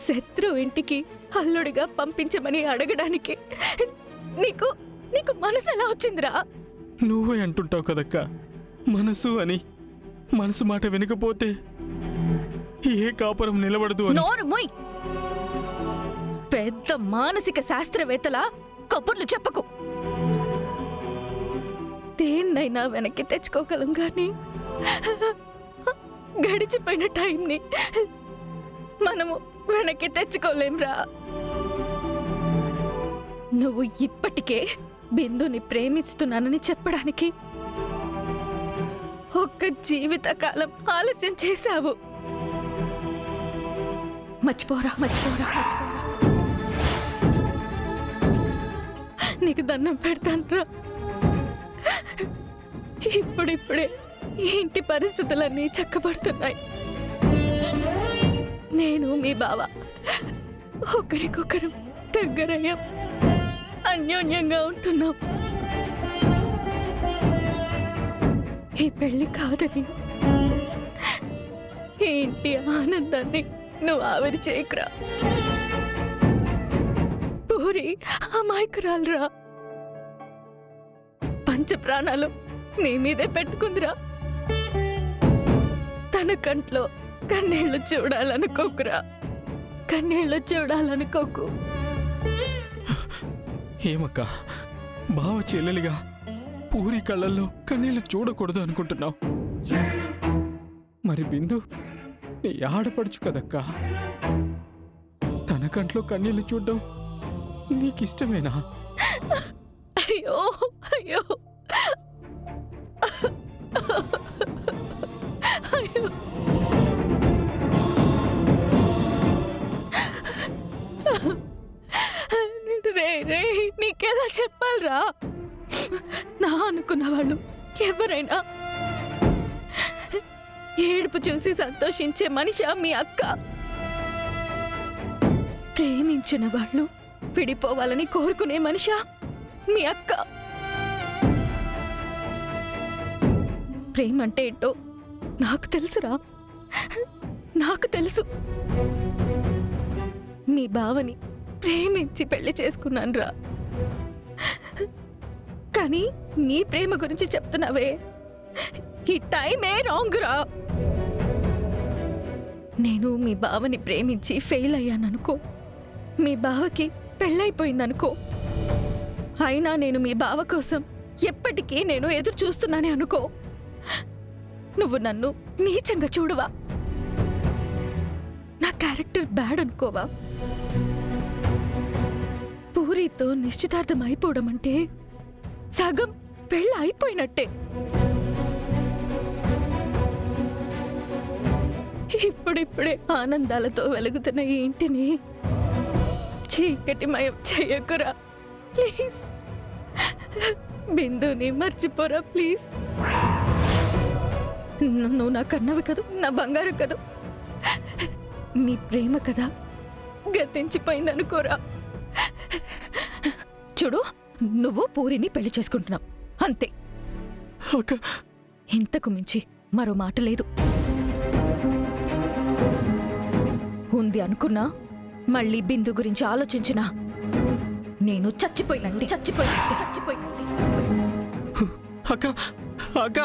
శత్రు ఇంటికి అల్లుడిగా పంపించమని అడగడానికి నీకు నీకు మనసు ఎలా వచ్చిందిరా? నువ్వే అంటుంటావు కదక్క మనసు అని. మనసు మాట వినకపోతే ఏ కాపురం నిలబడదు అని. నోరు మొయ్! పెద్ద మానసిక శాస్త్రవేత్తలా కబుర్లు చెప్పకు. దేన్నైనా వెనక్కి తెచ్చుకోగలం గాని గడిచిపోయిన టైంని మనము వెనక్కి తెచ్చుకోలేంరా. నువ్వు ఇప్పటికే బిందుని ప్రేమిస్తున్నానని చెప్పడానికి ఒక్క జీవితకాలం ఆలస్యం చేశావు. మర్చిపోరా మర్చిపోరా మర్చిపోరా. నీకు దండం పెడతానురా. ఇప్పుడిప్పుడే ఈ ఇంటి పరిస్థితులన్నీ చక్కబడుతున్నాయి. నేను మీ బావ ఒకరికొకరు దగ్గరయ్యాం, అన్యోన్యంగా ఉంటున్నాం. ఈ పెళ్లి కాదని ఈ ఇంటి ఆనందాన్ని నువ్వు ఆవిరి చేయకురా. పూరి అమాయకురాలురా. పంచ ప్రాణాలు నీ మీదే పెట్టుకుందిరా. తన కంట్లో కన్నీళ్లు చూడాలనుకోకురా. కన్నీళ్లు చూడాలనుకోకు. ఏమక్క, బావ చెల్లెలిగా పూరి కళ్ళల్లో కన్నీళ్ళు చూడకూడదు అనుకుంటున్నావు? మరి బిందు నీ ఆడపడుచు కదక్కా. తన కంట్లో కన్నీళ్ళు చూడ్డం నీకిష్టమేనా? అయ్యో అయ్యో అయ్యో. రే రే నీకెలా చెప్పాలరా? నా అనుకున్న వాళ్ళు ఎవరైనా ఏడుపు చూసి సంతోషించే మనిషా మీ అక్క? ప్రేమించిన వాళ్ళు విడిపోవాలని కోరుకునే మనిషా మీ అక్క? ప్రేమంటే ఏంటో నాకు తెలుసురా. నాకు తెలుసు. మీ బావని ప్రేమించి పెళ్లి చేసుకున్నానురా. కానీ నీ ప్రేమ గురించి చెప్తున్నావే, ఈ టైమే రాంగ్ రా. నేను మీ బావని ప్రేమించి ఫెయిల్ అయ్యాననుకో, మీ బావకి పెళ్ళైపోయిందనుకో, అయినా నేను మీ బావ కోసం ఎప్పటికీ నేను ఎదురు చూస్తున్నానే అనుకో, నువ్వు నన్ను నీచంగా చూడవా? నా క్యారెక్టర్ బ్యాడ్ అనుకోవా? పూరితో నిశ్చితార్థం అయిపోవడం అంటే సగం పెళ్ళ అయిపోయినట్టే. ఇప్పుడిప్పుడే ఆనందాలతో వెలుగుతున్న ఈ ఇంటిని చీకటిమయం చెయ్యకురా ప్లీజ్. బిందుని మర్చిపోరా ప్లీజ్. నువ్వు నా కన్నవి కదూ, నా బంగారు కదూ. నీ ప్రేమ కదా గతించిపోయిందనుకోరా. చూడు, నువ్వు పూరిని పెళ్లి చేసుకుంటున్నావు అంతే. ఇంతకు మించి మరో మాట లేదు. ఉంది అనుకున్నా మళ్ళీ బిందు గురించి ఆలోచించినా నేను చచ్చిపోయినండి చచ్చిపోయినండి చచ్చిపోయినండి. అక్క అక్క